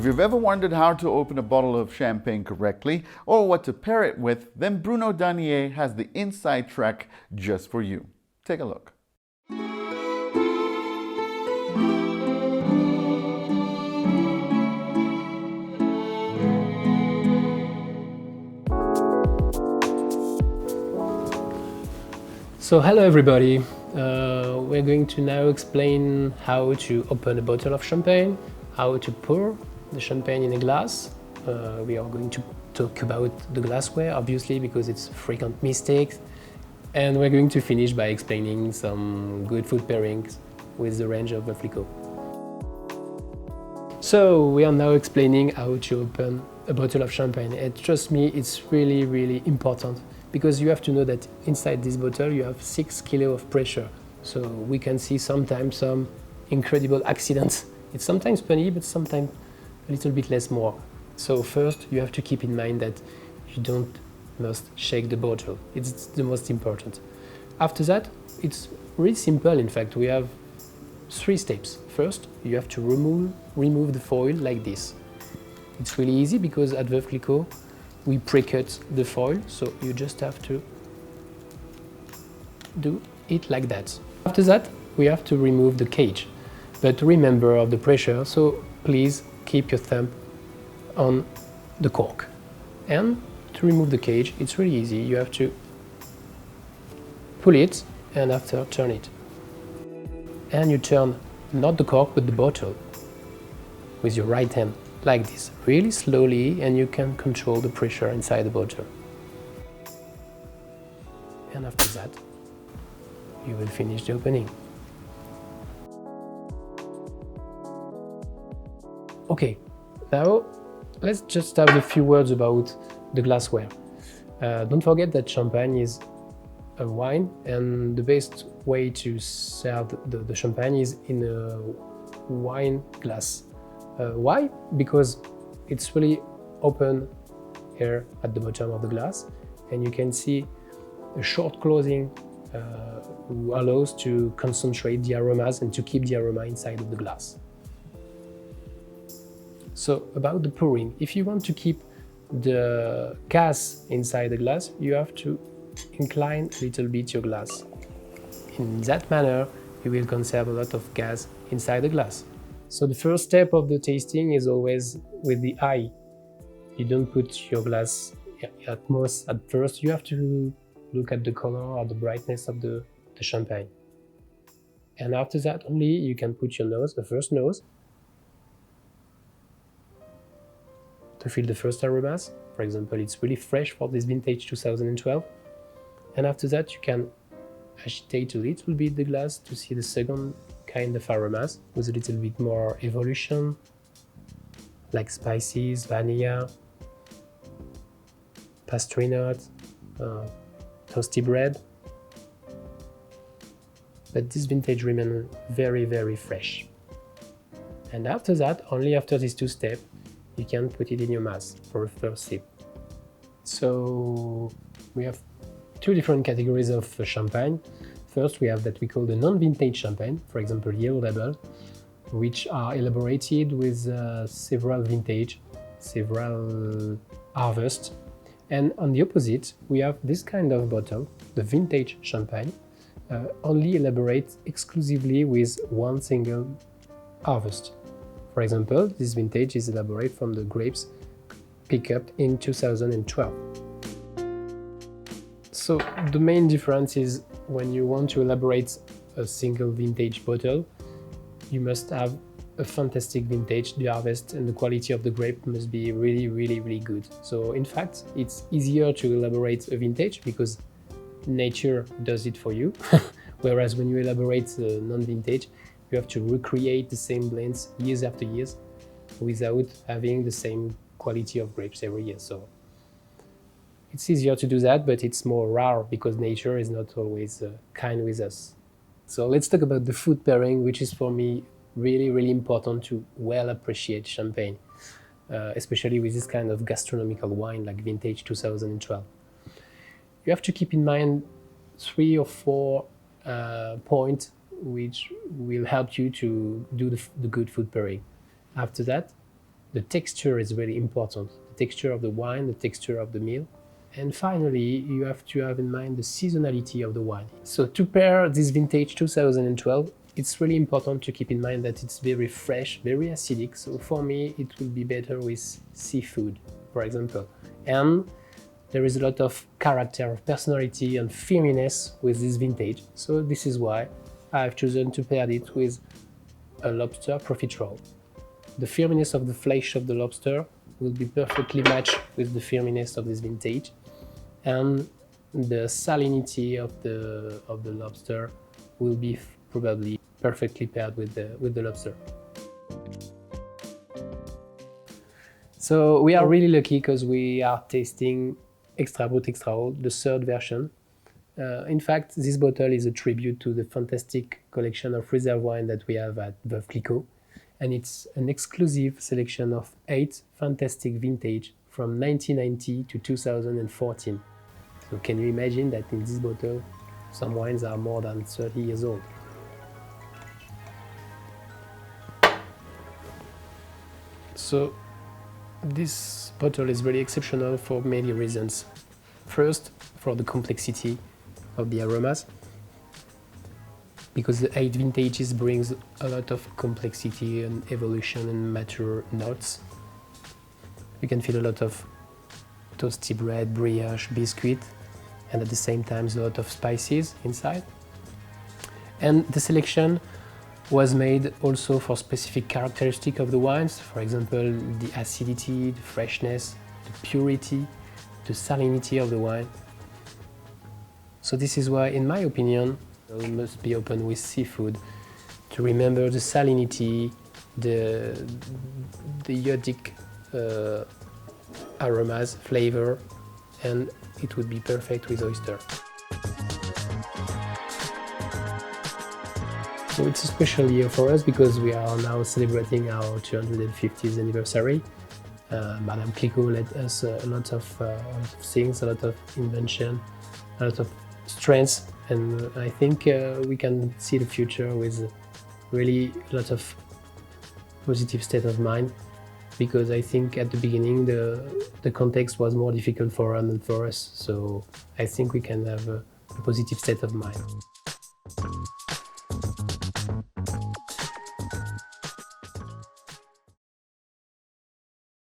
you've ever wondered how to open a bottle of champagne correctly or what to pair it with, then Bruno Danier has the inside track just for you. Take a look. So hello everybody, we're going to now explain how to open a bottle of champagne, how to pour the champagne in a glass. We are going to talk about the glassware, obviously, because it's frequent mistakes. And we're going to finish by explaining some good food pairings with the range of Veuve Clicquot. So we are now explaining how to open a bottle of champagne, and trust me, it's really important, because you have to know that inside this bottle you have 6 kilos of pressure. So we can see sometimes some incredible accidents. It's sometimes funny, but sometimes a little bit less more. So first you have to keep in mind that you don't must shake the bottle. It's the most important. After that, it's really simple. In fact, we have 3 steps. First, you have to remove the foil like this. It's really easy because at Veuve Clicquot we pre-cut the foil, so you just have to do it like that. After that, we have to remove the cage. But remember of the pressure, so please keep your thumb on the cork. And to remove the cage, it's really easy. You have to pull it and after turn it. And you turn not the cork but the bottle with your right hand, like this, really slowly, and you can control the pressure inside the bottle. And after that, you will finish the opening. Okay, now let's just have a few words about the glassware. Don't forget that champagne is a wine, and the best way to serve the champagne is in a wine glass. Why? Because it's really open here at the bottom of the glass, and you can see a short closing who allows to concentrate the aromas and to keep the aroma inside of the glass. So about the pouring, if you want to keep the gas inside the glass, you have to incline a little bit your glass. In that manner, you will conserve a lot of gas inside the glass. So the first step of the tasting is always with the eye. You don't put your glass at first. You have to look at the color or the brightness of the champagne. And after that only you can put your nose, the first nose, to feel the first aromas. For example, it's really fresh for this vintage 2012. And after that you can agitate a little bit the glass to see the second kind of aromas with a little bit more evolution, like spices, vanilla, pastry nut, toasty bread. But this vintage remains very fresh. And after that, only after these 2 steps, you can put it in your mouth for a first sip. So we have 2 different categories of champagne. First, we have that we call the non-vintage champagne, for example, Yellow Label, which are elaborated with several vintage, several harvest. And on the opposite, we have this kind of bottle, the vintage champagne, only elaborate exclusively with one single harvest. For example, this vintage is elaborated from the grapes picked up in 2012. So the main difference is when you want to elaborate a single vintage bottle, you must have a fantastic vintage. The harvest and the quality of the grape must be really good. So in fact, it's easier to elaborate a vintage because nature does it for you. Whereas when you elaborate a non-vintage, you have to recreate the same blends years after years without having the same quality of grapes every year. So it's easier to do that, but it's more rare because nature is not always kind with us. So let's talk about the food pairing, which is for me really important to well appreciate champagne, especially with this kind of gastronomical wine like vintage 2012. You have to keep in mind 3 or 4 points which will help you to do the good food pairing. After that, The texture is really important. The texture of the wine, the texture of the meal. And finally, you have to have in mind the seasonality of the wine. So to pair this vintage 2012, it's really important to keep in mind that it's very fresh, very acidic. So for me, it will be better with seafood, for example. And there is a lot of character, personality and firmness with this vintage. So this is why I've chosen to pair it with a lobster profiterole. The firmness of the flesh of the lobster will be perfectly matched with the firmness of this vintage, and the salinity of the lobster will be probably perfectly paired with the lobster. So we are really lucky because we are tasting Extra Brut Extra Old, the third version. In fact, this bottle is a tribute to the fantastic collection of reserve wine that we have at Veuve Clicquot, and it's an exclusive selection of 8 fantastic vintage from 1990 to 2014. So can you imagine that in this bottle, some wines are more than 30 years old? So this bottle is really exceptional for many reasons. First, for the complexity of the aromas, because the 8 vintages brings a lot of complexity and evolution and mature notes. You can feel a lot of toasty bread, brioche, biscuit, and at the same time a lot of spices inside. And the selection was made also for specific characteristics of the wines, for example, the acidity, the freshness, the purity, the salinity of the wine. So this is why, in my opinion, we must be open with seafood to remember the salinity, the iodic aromas, flavor, and it would be perfect with oyster. So it's a special year for us because we are now celebrating our 250th anniversary. Madame Clicquot led us a lot of things, a lot of invention, a lot of strengths, and I think we can see the future with really a lot of positive state of mind, because I think at the beginning the context was more difficult for them than for us. So I think we can have a positive state of mind.